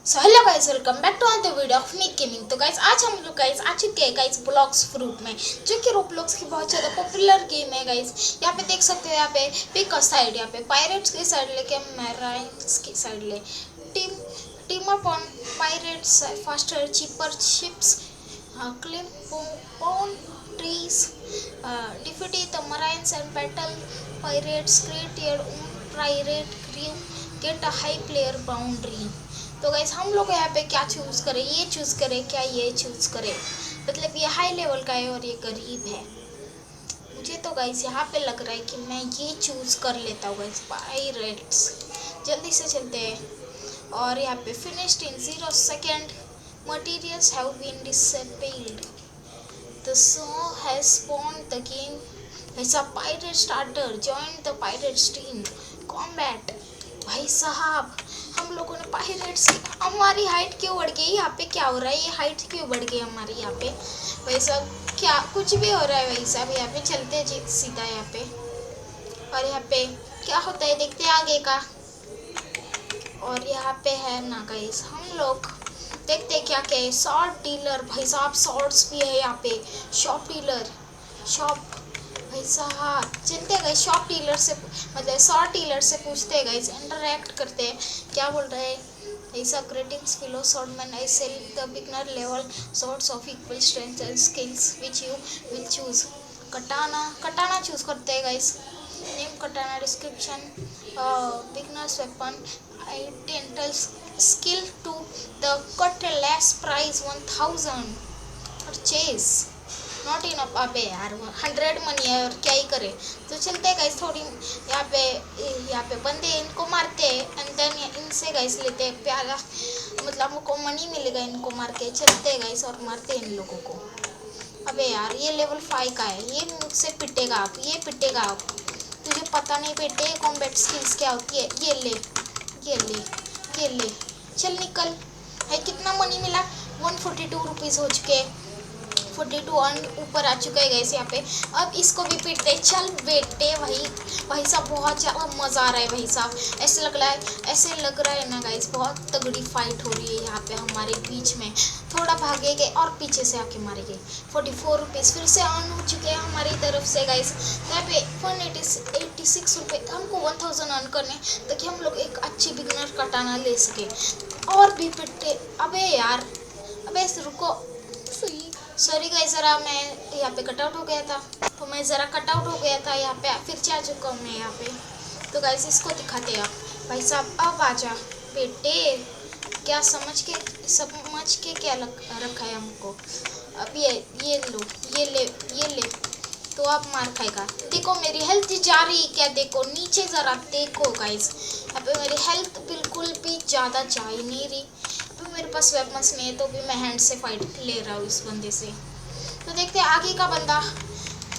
So hello guys, welcome back to another video of नीक gaming. तो guys आज हम लोग गाइस आ चुके हैं गाइस ब्लॉक्स फ्रूट में, जो कि रोब्लॉक्स की बहुत ज़्यादा पॉपुलर गेम है गाइस। यहाँ पे देख सकते हो, यहाँ पे पिक अ साइड, यहाँ पे पायरेट्स की साइड लेके मैराइन्स की साइड ले। Team team up on pirates faster cheaper ships, claim pawn trees, defeat the marines and battle pirates, create your own pirate crew, get a high player boundary. तो guys हम लोग यहाँ पे क्या चूज़ करें, ये चूज़ करें क्या ये चूज़ करें, मतलब ये हाई लेवल का है और ये गरीब है। मुझे तो गाइस यहाँ पे लग रहा है कि मैं ये चूज़ कर लेता हूँ गाइस, पायरेट्स। जल्दी से चलते हैं। और यहाँ पे finished in 0 second, materials have been dispelled, the so has spawned the game. ऐसा pirate starter join the pirates team combat. भाई साहब, हम लोगों ने पायरेट्स की, हमारी हाइट क्यों बढ़ गई? यहाँ पे क्या हो रहा है? ये हाइट क्यों बढ़ गई हमारी? यहाँ पे भाई साहब क्या कुछ भी हो रहा है भाई साहब। यहाँ पे चलते हैं जी सीधा यहाँ पे, और यहाँ पे क्या होता है देखते हैं आगे का। और यहाँ पे है ना गाइस, हम लोग देखते हैं क्या क्या है। शॉर्ट डीलर, भाई साहब शॉर्ट्स भी है यहाँ पे। शॉप डीलर, शॉप, भाई साहब चलते गए शॉप डीलर से, मतलब शॉर्ट डीलर से पूछते गए, इंटरेक्ट करते हैं। क्या बोल रहे हैं? ऐसा greetings fellow swordsman, I sell the beginner level swords of equal strength and skills which you will choose. Katana choose करते हैं guys. Name katana, description beginners weapon, identical skill to the cutlass price 1000, purchase not in up. अबे यार 100 money है और क्या ही करे। तो चलते हैं गाइस थोड़ी यहाँ पे बंदे इनको मारते हैं एंड देन इनसे गाइस लेते हैं प्यारा, मतलब हमको मनी मिलेगा इनको मार के। चलते हैं गाइस और मारते हैं इन लोगों को। अबे यार ये लेवल 5 का है, ये मुझसे पिटेगा आप, ये पिटेगा आप। तुझे पता नहीं बेटे कॉम्बैट स्किल्स क्या होती है। ये ले, ये ले, ये ले, चल निकल। है कितना मनी मिला? 142 रुपीज़ हो चुके, 42 ऊपर आ चुका है गैस यहाँ पे। अब इसको भी पीटते। चल बेटे, भाई साहब बहुत ज़्यादा मज़ा आ रहा है भाई साहब। ऐसे लग रहा है ना गाइस, बहुत तगड़ी फाइट हो रही है यहाँ पे हमारे बीच में। थोड़ा भागेंगे और पीछे से आके मारेंगे। 44 रुपीज़ फिर से ऑन हो चुके हैं हमारी तरफ से गाइस। यहाँ पे 186 रुपये, हमको 1000 अर्न करने ताकि हम लोग एक अच्छी बिगनर कटाना ले सके। और भी पिटते। अबे यार, अबे रुको, सॉरी गाइस, ज़रा मैं यहाँ पे कटआउट हो गया था, तो मैं ज़रा कटआउट हो गया था यहाँ पे, फिर से आ चुका हूँ मैं यहाँ पे। तो गाइस इसको दिखाते हैं आप। भाई साहब अब आजा बेटे, क्या समझ के क्या रखा है हमको। अब ये लो, ये ले, ये ले, तो आप मार खाएगा। देखो मेरी हेल्थ जा रही क्या, देखो नीचे ज़रा देखो गाइस। यहाँ पे मेरी हेल्थ बिल्कुल भी ज़्यादा जा ही नहीं रही। तो मेरे पास वेपन्स नहीं है, तो भी मैं हैंड से फाइट ले रहा हूँ इस बंदे से। तो देखते हैं आगे का बंदा,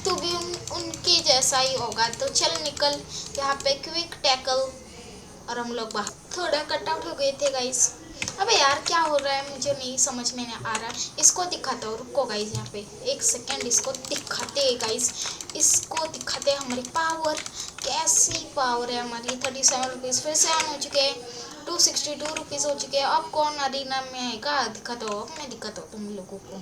तू भी उनके जैसा ही होगा। तो चल निकल यहाँ पे, क्विक टैकल, और हम लोग बाहर। थोड़ा कटआउट हो गए थे गाइस। अबे यार क्या हो रहा है मुझे नहीं समझ में नहीं आ रहा। इसको दिखाता हूँ, रुको गाइस यहाँ पे 1 सेकेंड, इसको दिखाते हैं गाइस, इसको दिखाते हैं हमारी पावर। कैसी पावर है हमारी। 37 रुपीज़ फिर से ऑन हो चुके हैं। 262 रुपीज़ हो चुके हैं। अब कौन अरीना में आएगा दिखाता हूँ, अब मैं दिखाता हूँ तुम लोगों को।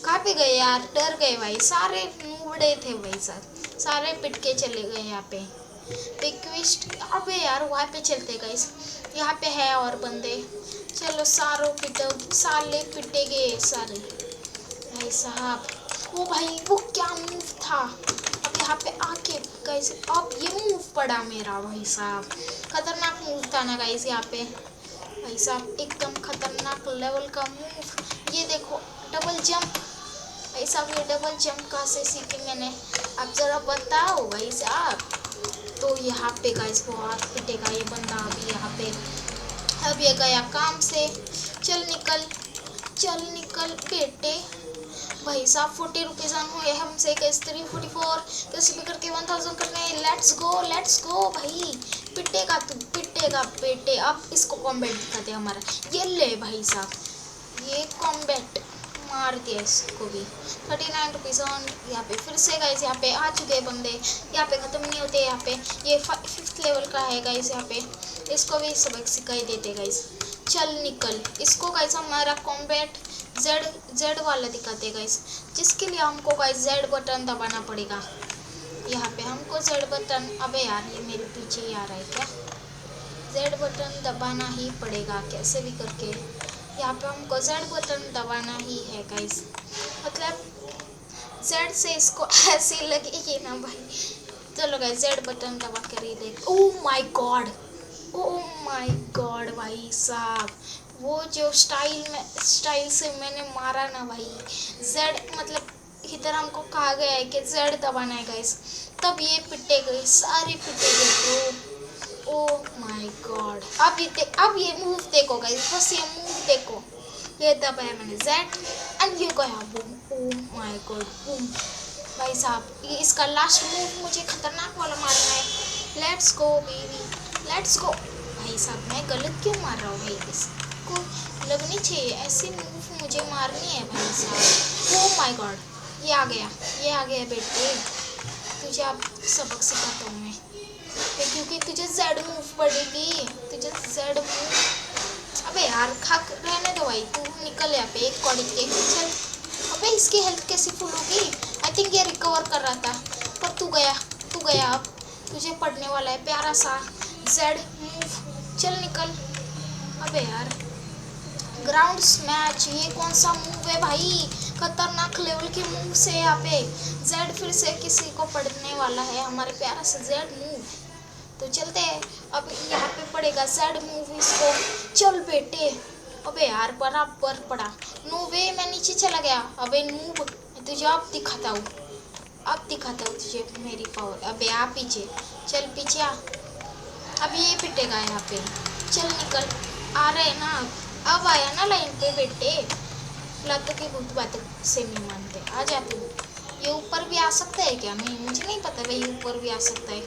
कहाँ पे गए यार, डर गए भाई, सारे नूबड़े थे भाई साहब, सारे पिट के चले गए यहाँ पे। रिक्वेस्ट, अबे यार वहाँ पे चलते गाइस, यहाँ पे है और बंदे। चलो सारों पिटो, साले पिटेगे सारे भाई साहब। वो भाई वो क्या मूव था। अब यहाँ पे आके गाइस, अब ये मूव पड़ा मेरा भाई साहब, खतरनाक मूव था ना गाइस यहाँ पे भाई साहब, एकदम खतरनाक लेवल का मूव। ये देखो डबल जंप, भाई साहब ये डबल जंप कहाँ से सीखी मैंने, आप ज़रा बताओ भाई साहब। तो यहाँ पे गाइस बहुत पिटेगा ये बंदा अभी यहाँ पे। अब ये गया काम से। चल निकल बेटे। भाई साहब 40 रुपीज़ ऑन हुए हमसे, कैसे 344, कैसे भी करके 1000 करने। लेट्स गो भाई, पिटेगा तू, पिटेगा बेटे। अब इसको कॉम्बैट दिखाते हमारा। ये ले भाई साहब, ये कॉम्बैट मार दिया इसको भी। 39 रुपीज़ ऑन। यहाँ पे फिर से गाइस यहाँ पे आ चुके हैं बंदे, यहाँ पे ख़त्म नहीं होते। यहाँ पे ये 5th लेवल का है गाइस, यहाँ पे इसको भी सबक सिखाई देते गाइस। चल निकल। इसको गाइस हमारा कॉम्बैट जेड जेड वाला दिखाते हैं गाइस, जिसके लिए हमको गाइस जेड बटन दबाना पड़ेगा। यहाँ पे हमको जेड बटन, अबे यार ये मेरे पीछे ही आ रहा है क्या, जेड बटन दबाना ही पड़ेगा कैसे भी करके। यहाँ पे हमको जेड बटन दबाना ही है गाइस, मतलब जेड से इसको ऐसी लगेगी ना भाई। चलो गाइस जेड बटन दबा कर ही देख। ओह my God, oh my God भाई साहब, वो जो स्टाइल से मैंने मारा ना भाई, जेड मतलब इधर हमको कहा गया है कि जेड दबाना है गाइस, तब ये पिटे गए, सारे पिटे गए ब्रो। ओह माय गॉड, अब ये मूव देखो गाइस, बस ये मूव देखो, ये दबाया मैंने जेड एंड ये गया boom. Oh my God boom भाई साहब, ये इसका लास्ट मूव मुझे खतरनाक वाला मारना है। Let's go baby, let's go. भाई साहब मैं गलत क्यों मार रहा हूँ भाई, इसको लगनी चाहिए ऐसी मूव मुझे मारनी है भाई साहब। ओह माय गॉड, ये आ गया बेटे, तुझे अब सबक सिखाता हूँ मैं, क्योंकि तुझे जेड मूव पड़ेगी, तुझे जेड मूव। अबे यार खाक रहने दो भाई, तू निकल यहाँ पे एक कौड़ी के चल। अबे इसकी हेल्थ कैसी फुल होगी, आई थिंक ये रिकवर कर रहा था, पर तू गया अब तुझे पड़ने वाला है प्यारा सा जेड मूव, चल निकल। अबे यार ग्राउंड स्मैच, ये कौन सा मूव है भाई, खतरनाक लेवल की मूव से यहाँ पे जेड फिर से किसी को पड़ने वाला है, हमारे प्यारा सा जेड मूव। तो चलते हैं, अब यहाँ पे पड़ेगा जेड मूव इसको, चल बेटे। अबे यार बराबर पड़ा, नो वे मैं नीचे चला गया। अबे नूब, तुझे अब दिखाता हूँ तुझे मेरी पावर। अबे आ पीछे, चल पीछे आ, अब ये पिटेगा यहाँ पे, चल निकल। आ रहे ना अब आया ना लाइन पे बेटे, लातों की भूत बातों से नहीं मानते, आ जा तू। ये ऊपर भी आ सकता है क्या, नहीं मुझे नहीं पता भाई, ऊपर भी आ सकता है,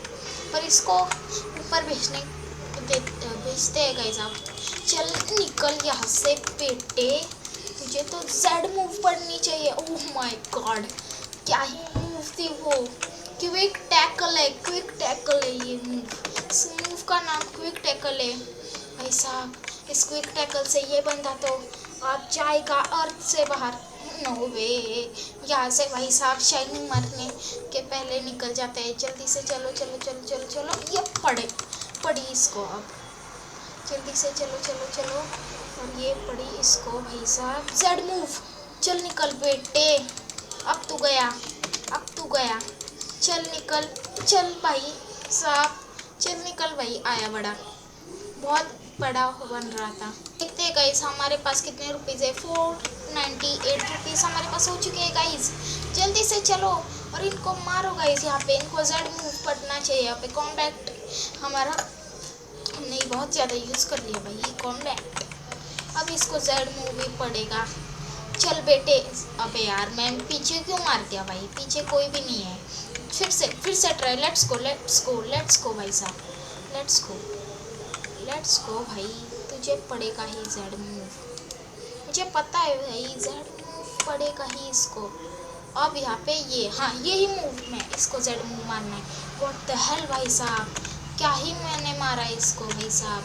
पर इसको ऊपर भेजते हैं गाइस आप। चल निकल यहाँ से बेटे, तुझे तो जेड मूव पड़नी चाहिए। ओह माय गॉड, क्या ही मूव थी वो, क्विक टैकल है ये मूव, इस मूव का नाम क्विक टैकल है भाई साहब। इस क्विक टैकल से ये बंदा तो आज जाएगा अर्थ से बाहर, नो वे। यहाँ से भाई साहब शाइनिंग मारने के पहले निकल जाते हैं, जल्दी से चलो चलो चलो चलो चलो, ये पड़ी इसको, अब जल्दी से चलो चलो चलो, और ये पड़ी इसको भाई साहब जेड मूव, चल निकल बेटे, अब तू गया, चल निकल, चल भाई साहब, चल निकल भाई, आया बड़ा, बहुत बड़ा बन रहा था। देखते हैं गाइस हमारे पास कितने रुपीज़ है, 498 रुपीज़ हमारे पास हो चुके हैं गाइस। जल्दी से चलो और इनको मारो गाइस, यहाँ पे इनको जेड मूव पड़ना चाहिए। यहाँ पे कॉम्बैट हमारा नहीं बहुत ज़्यादा यूज़ कर लिया भाई कॉम्बैट, अब इसको जेड मूव ही पड़ेगा। चल बेटे, अबे यार मैं पीछे क्यों मार दिया भाई, पीछे कोई भी नहीं है, फिर से ट्राई, लेट्स गो भाई साहब, लेट्स गो भाई, तुझे पड़ेगा ही जेड मूव, मुझे पता है भाई जेड मूव पड़ेगा ही इसको। अब यहाँ पे ये, हाँ यही मूव में इसको जेड मूव मारना है। व्हाट द हेल भाई साहब, क्या ही मैंने मारा इसको भाई साहब।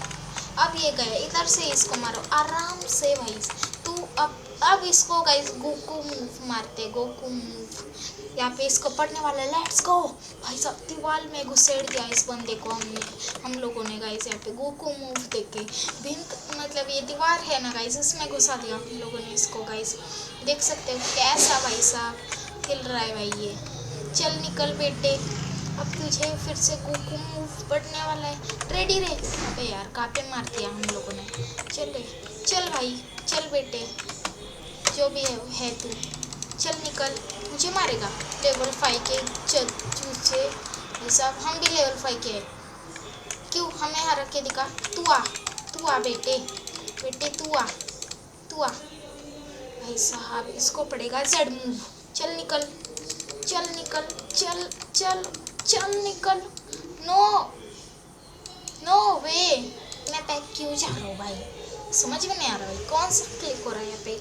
अब ये गए, इधर से इसको मारो आराम से भाई तू। अब इसको गाइस गोकू मूव मारते, गोकू मूव, यहाँ पे इसको पड़ने वाला, लेट्स गो भाई साहब। दीवार में घुसेड़ दिया इस बंदे को हम लोगों ने गाइस, यहाँ पे गोकू मूव देख के मतलब ये दीवार है ना गाइस, इसमें घुसा दिया हम लोगों ने इसको गाइस, देख सकते हो कैसा भाई साहब हिल रहा है भाई ये। चल निकल बेटे, अब तुझे फिर से गोकू मूव पड़ने वाला है, रेडी रे। अबे यार कहाँ पे मार दिया हम लोगों ने, चल भाई चल बेटे, जो भी है तू, चल निकल, मुझे मारेगा। लेवल 5 के चूचे ये सब, हम भी लेवल 5 के हैं, क्यों हमें हरा के दिखा। तू आ बेटे तू आ भाई साहब, इसको पड़ेगा जेड मूव। चल निकल, चल निकल। नो वे, मैं पैक क्यों जा रहा हूँ भाई, समझ में नहीं आ रहा भाई, कौन सा क्लिक हो रहा है यहाँ पे।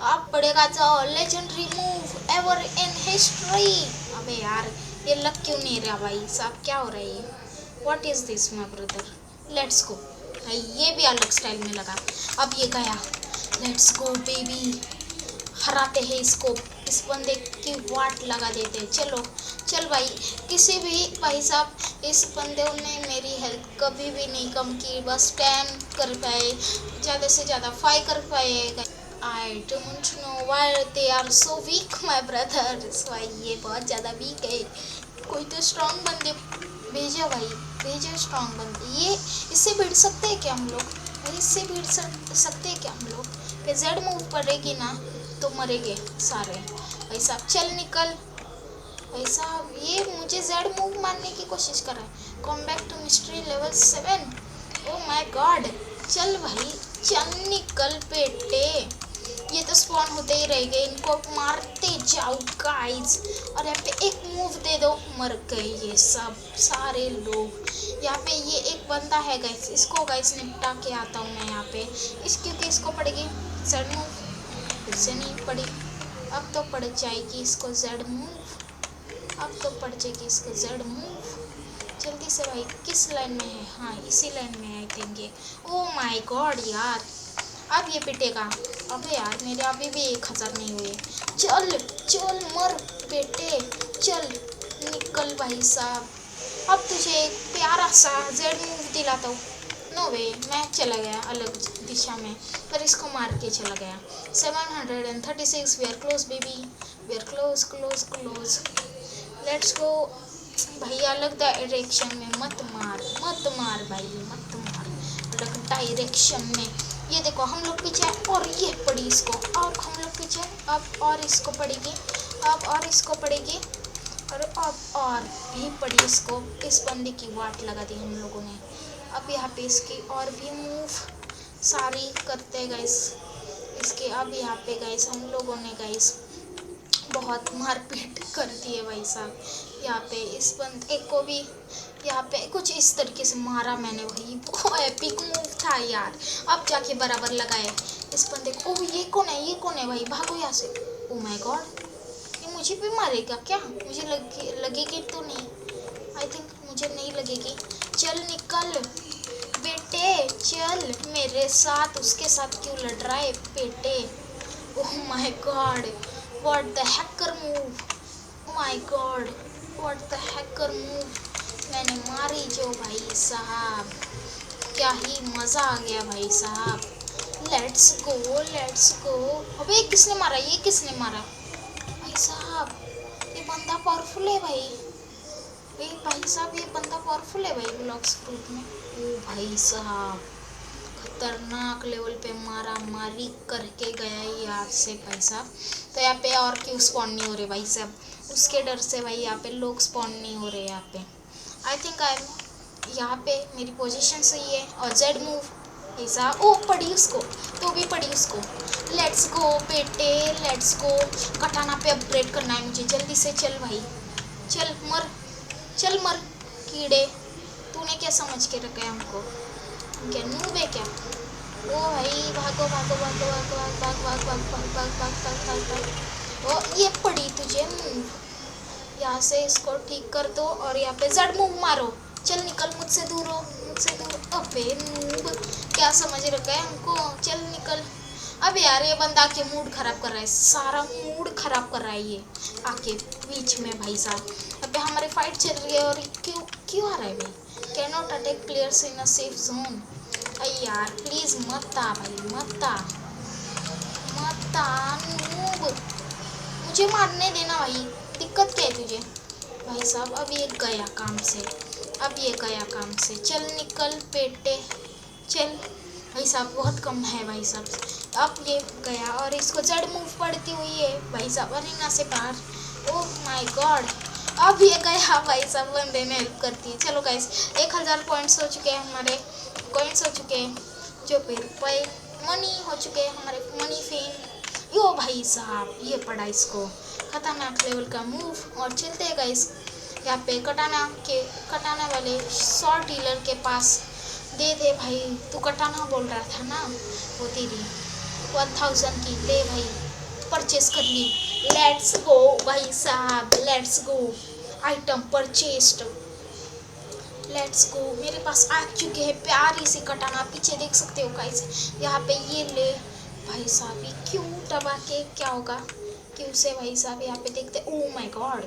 अब पड़ेगा the legendary move ever in history. अबे यार ये लग क्यों नहीं रहा भाई साहब, क्या हो रहा है ये, what is this my brother. Let's go भाई ये भी अलग स्टाइल में लगा। अब ये गया, लेट्स गो बेबी, हराते हैं इसको, इस बंदे की वाट लगा देते हैं। चलो चल भाई, किसी भी भाई साहब इस बंदे ने मेरी हेल्थ कभी भी नहीं कम की, बस 10 कर पाए, ज़्यादा से ज़्यादा 5 कर पाए। I don't know why they are so weak my brothers। भाई ये बहुत ज़्यादा वीक है, कोई तो स्ट्रॉन्ग बंदे भेजो भाई, भेजो स्ट्रॉन्ग बंदे। ये इससे भिड़ सकते हैं क्या हम लोग? भाई इससे भिड़ सकते हैं क्या हम लोग? फिर जेड मूव पड़ेगी ना तो मरेंगे सारे। भाई साहब चल निकल, भाई साहब ये मुझे जेड मूव मारने की कोशिश कर रहा है। Come back to mystery level 7। Oh my god, चल भाई चल निकल बेटे, ये तो स्पॉन होते ही रहेंगे, इनको मारते जाओ गाइस। और यहाँ पे एक मूव दे दो, मर गए ये सब सारे लोग। यहाँ पे ये एक बंदा है गाइस, इसको गाइस निपटा के आता हूँ मैं यहाँ पे, क्योंकि इसको पड़ेगी जेड मूव, फिर से नहीं पड़ी, अब तो पड़ जाएगी इसको जेड मूव, अब तो पड़ जाएगी इसको जेड मूव। जल्दी से भाई, किस लाइन में है? हाँ इसी लाइन में आई थिंक ये। ओ माय गॉड यार, अब ये पिटेगा। अबे यार मेरे अभी भी 1000 नहीं हुए। चल चल मर बेटे, चल निकल भाई साहब। अब तुझे एक प्यारा सा जेड मूव दिलाता हूँ। नो वे, मैं चला गया अलग दिशा में, पर इसको मार के चला गया। 736, we are close baby, we are close close close. Let's go भाई, अलग डायरेक्शन में मत मार, मत मार भाई, मत मार अलग डायरेक्शन में। ये देखो हम लोग पीछे, और ये पड़ी इसको, और हम लोग पीछे, अब और इसको पड़ेगी, अब और इसको पड़ेगी, और अब और भी पड़ी इसको। इस बंदे की वाट लगा दी हम लोगों ने। अब यहाँ पे इसकी और भी मूव सारी करते गाइस इसके। अब यहाँ पे गाइस हम लोगों ने गाइस बहुत मारपीट कर दी है भाई साहब। यहाँ पे इस बंदे को भी यहाँ पे कुछ इस तरीके से मारा मैंने, भाई बहुत एपिक मूव था यार। अब जाके बराबर लगाए इस बंदे को। ओह ये कौन है, ये कौन है भाई, भागो यहाँ से। ओह माय गॉड, ये मुझे भी मारेगा क्या? मुझे लगेगी तो नहीं, आई थिंक मुझे नहीं लगेगी। चल निकल बेटे, चल मेरे साथ, उसके साथ क्यों लड़ रहा है बेटे? ओह my God, what the hacker move, my God what the hacker move मैंने मारी जो भाई साहब, क्या ही मज़ा आ गया भाई साहब। लेट्स गो लेट्स गो। अबे किसने मारा, ये किसने मारा भाई साहब? ये बंदा पावरफुल है भाई, ये भाई साहब ये बंदा पावरफुल है भाई ब्लॉक्स ग्रुप में। ओ भाई साहब खतरनाक लेवल पे मारा मारी करके गया ये आज से भाई साहब। तो यहाँ पे और क्यों स्पॉन नहीं हो रहे भाई साहब, उसके डर से भाई यहाँ पे लोग स्पॉन नहीं हो रहे यहाँ पे। आई थिंक आई एम यहाँ पे मेरी पोजीशन सही है। और जेड मूव ऐसा, ओ पड़ी उसको, तो भी पड़ी उसको। लेट्स गो बेटे लेट्स गो। कटाना पे अपग्रेड करना है मुझे, जल्दी से चल भाई, चल मर, चल मर कीड़े। तूने क्या समझ के रखा है हमको, क्या नूब है क्या? ओ भाई भागो भागो भागो भागो भाग भाग भाग भाग भाग भाग भाग भाग भाग। ओ ये पड़ी तुझे मूव, यहाँ से इसको ठीक कर दो और यहाँ पे जेड मूव मारो। चल निकल मुझसे दूर हो, मुझसे दूर। अबे नूब क्या समझ रखा है हमको, चल निकल। अब यार ये बंदा आके मूड खराब कर रहा है, सारा मूड खराब कर रहा है ये आके बीच में भाई साहब। अब हमारी फाइट चल रही है और क्यों क्यों आ रहा है भाई? Can not attack players in a safe zone. अरे यार प्लीज मत आ भाई, मत आ मत आ नूब, मुझे मारने देना भाई, दिक्कत क्या है तुझे भाई साहब? अब ये गया काम से, अब ये गया काम से। चल निकल बेटे चल भाई साहब, बहुत कम है भाई साहब। अब ये गया और इसको जेड मूव पड़ती हुई है भाई साहब अरीना से बाहर। ओह माय गॉड, अब ये गया भाई साहब, बंदे ने हेल्प करती है। चलो गाइस 1000 पॉइंट्स हो चुके हैं, हमारे कॉइन्स हो चुके हैं, जो पे रुपये मनी हो चुके हैं हमारे, मनी फेम। यो भाई साहब ये पड़ा इसको खतरनाक लेवल का मूव। और चलते हैं गाइस यहाँ पे कटाना वाले शॉर्ट डीलर के पास दे दे भाई। तू कटाना बोल रहा था ना, वो तेरी 1000 की ले भाई, परचेस कर ली। लेट्स गो भाई साहब, let's go, item purchased. Let's go. मेरे पास आ चुके हैं प्यारी सी कटाना, पीछे देख सकते हो गाइस। यहाँ पे ये ले भाई साहब, ये क्यों दबा के क्या होगा, क्यों से भाई साहब। यहाँ पे देखते, ओह माय गॉड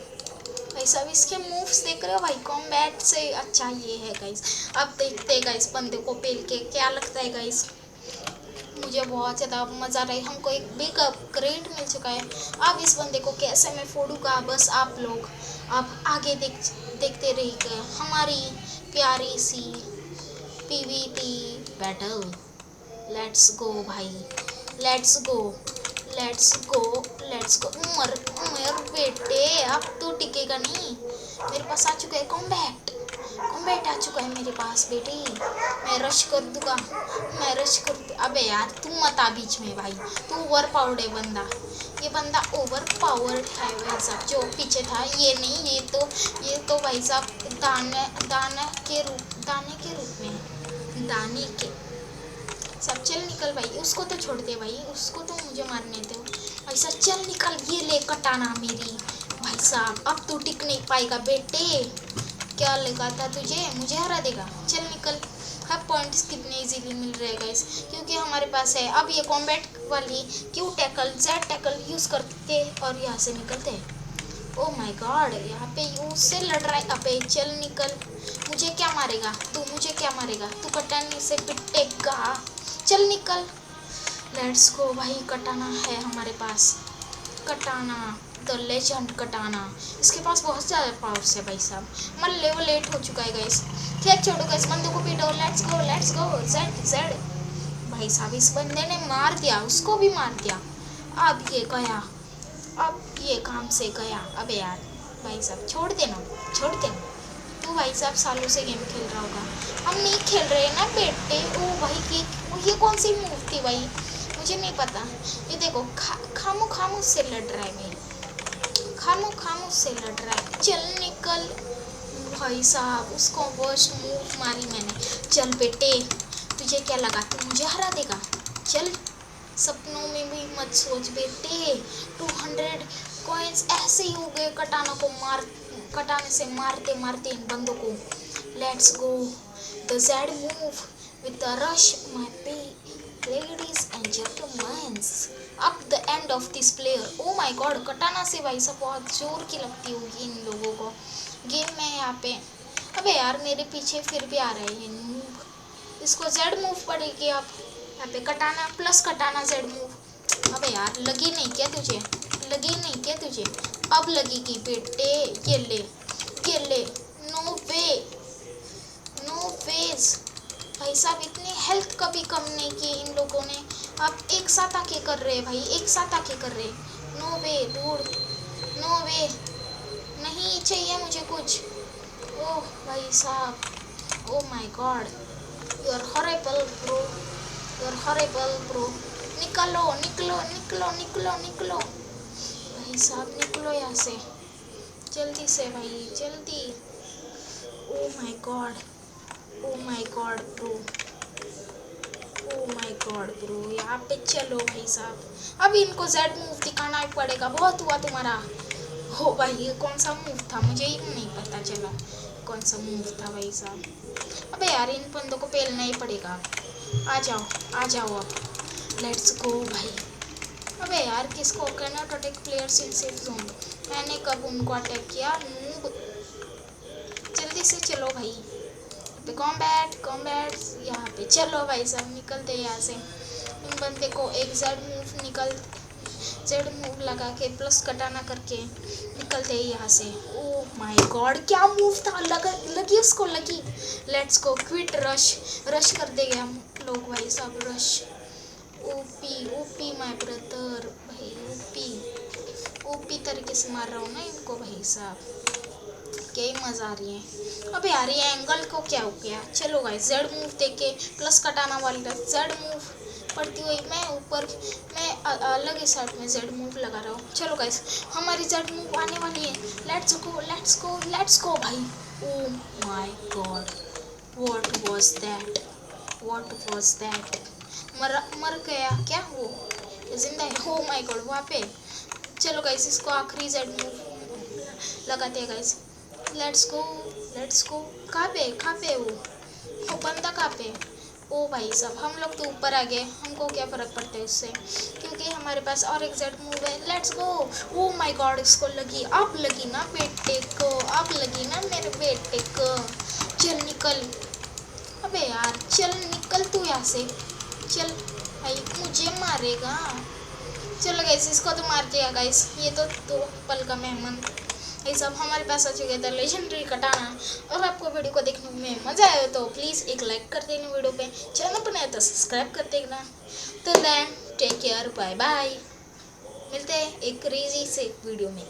भाई साहब, इसके मूव्स देख रहे हो भाई, कॉम्बैट से अच्छा ये है गाइस। अब देखते हैं गाइस बंदे को पेल के क्या लगता है गाइस। मुझे बहुत ज़्यादा मज़ा आ रहा है, हमको एक बिग अपग्रेड मिल चुका है। अब इस बंदे को कैसे मैं फोड़ूंगा, बस आप लोग अब आगे देखते रहिएगा हमारी प्यारी सी पीवीपी बैटल। लेट्स गो भाई, let's go, let's go, let's go. Umar Umar बेटे, अब तो टिकेगा नहीं। मेरे पास आ चुका है कॉम्बैट, कॉम्बैट आ चुका है मेरे पास बेटे। मैं रश कर दूंगा, मैं रश कर दूँ। अबे यार तू मत आ बीच में भाई, तू ओवर पावर्ड है बंदा, ये बंदा ओवर पावर्ड है भाई साहब। जो पीछे था ये नहीं, ये तो भाई साहब दाने के रूप में है, दाने के सब। चल निकल भाई, उसको तो छोड़ दे भाई, उसको तो मुझे मारने दो ऐसा। चल निकल, ये ले कटाना मेरी भाई साहब। अब तू टिक नहीं पाएगा बेटे, क्या लगा था तुझे मुझे हरा देगा। चल निकल। हर पॉइंट्स कितने इजीली मिल रहे हैं गाइस, क्योंकि हमारे पास है। अब ये कॉम्बैट वाली Q tackle Z tackle use करते और यहाँ से निकलते हैं। ओह माय गॉड, यहाँ पे यूज से लड़ रहा है। अबे चल निकल, मुझे क्या मारेगा तू, मुझे क्या मारेगा तू, कटाने से पिटेगा। चल निकल। लेट्स गो भाई, कटाना है हमारे पास, कटाना द लेजेंड कटाना। इसके पास बहुत ज़्यादा पावर्स है भाई साहब। हमारा लेवल 8 हो चुका है गाइस। खैर छोड़ो गाइस, बंदे को पीटो। Let's go, let's go, Z Z भाई साहब। इस बंदे ने मार दिया, उसको भी मार दिया। अब ये गया, अब ये काम से गया। अबे यार भाई साहब छोड़ देना, छोड़ देना। तू भाई साहब सालों से गेम खेल रहा होगा, हम नहीं खेल रहे ना बेटे। ओ भाई की ये कौन सी मूव थी भाई, मुझे नहीं पता। ये देखो खामो से लड़ रहा है भाई, खामो से लड़ रहा है। चल निकल भाई साहब, उसको वर्स्ट मूव मारी मैंने। चल बेटे, तुझे क्या लगा तू मुझे हरा देगा। चल, सपनों में भी मत सोच बेटे। 200 कॉइंस ऐसे ही हो गए कटाने से मारते मारते इन बंदों को। Let's go the Z move with the rush my ladies and gentleman. अब the end of this player. Oh my God, katana से भाई सब बहुत जोर की लगती होगी इन लोगों को गेम में यहाँ पे। अबे यार मेरे पीछे फिर भी आ रहा है ये मूव, इसको जेड मूव पड़ेगी अब यहाँ पे। कटाना प्लस कटाना जेड मूव। अबे यार लगी नहीं क्या तुझे, लगी नहीं क्या तुझे, अब लगेगी बेटे। ये ले, ये ले। नो वे, नो वेज भाई साहब, इतनी हेल्थ कभी कम नहीं की इन लोगों ने। अब एक साथ आके कर रहे भाई, एक साथ आके कर रहे। No way dude, no way, नहीं चाहिए मुझे कुछ। ओह भाई साहब, oh my god, you are horrible bro, you are horrible bro. निकलो निकलो निकलो निकलो निकलो भाई साहब, निकलो यहाँ से जल्दी से भाई, जल्दी। ओह my God, oh my God bro, oh my God bro. यहाँ पे चलो भाई साहब, अब इनको जेड मूव दिखाना ही पड़ेगा। बहुत हुआ तुम्हारा। हो भाई, ये कौन सा मूव था मुझे ही नहीं पता चला, कौन सा मूव था भाई साहब। अबे यार इन बंदों को पेलना ही पड़ेगा। आ जाओ, आ जाओ अब, लेट्स गो भाई। अबे यार किसको, can not attack players in safe zone. मैंने कब उनको अटैक किया, नूब। जल्दी से चलो भाई, पे कॉम्बैट कॉम्बैट यहाँ पे। चलो भाई साहब निकलते यहाँ से। इन बंदे को एक जेड मूव लगा के प्लस कटाना करके निकलते हैं यहाँ से। ओह माय गॉड, क्या मूव था, लगी उसको, लगी। Let's go quit rush, rush कर देंगे हम लोग भाई साहब, rush. OP OP my brother भाई, ओपी तरीके से मार रहा हूँ ना इनको भाई साहब, क्या ही मज़ा आ रही है। अब यार ये एंगल को क्या हो गया। चलो गाइस जेड मूव देके प्लस कटाना वाली जेड मूव पड़ती हुई मैं ऊपर, मैं अलग ही साइड में जेड मूव लगा रहा हूँ। चलो गाइस हमारी जेड मूव आने वाली है। Let's go let's go let's go भाई। Oh my God, what was that, what was that. मर गया क्या वो, जिंदा है। हो माय गॉड वहाँ पे। चलो गाइस इसको आखिरी जेड मूव लगाते हैं गाइस। Let's go. कहाँ पे वो बंदा कहाँ पे? ओ भाई साहब, हम लोग तो ऊपर आ गए, हमको क्या फ़र्क पड़ता है उससे, क्योंकि हमारे पास और एग्जैक्ट मूव है। Let's go. O my God, इसको लगी, अब लगी ना बेटे को, अब लगी ना मेरे बेटे को। चल निकल, अबे यार चल निकल तू यहाँ से, चल भाई मुझे मारेगा। चलो गाइस, इसको तो मार दिया गाइस, ये तो दो पल का मेहमान। ये सब हमारे पास आ चुके थे लेजेंडरी कटाना। और आपको वीडियो को देखने में मज़ा आया तो प्लीज़ एक लाइक कर देना वीडियो पे, चैनल पर नया तो सब्सक्राइब कर देना। तो then take care, bye bye, मिलते हैं एक क्रेजी से वीडियो में।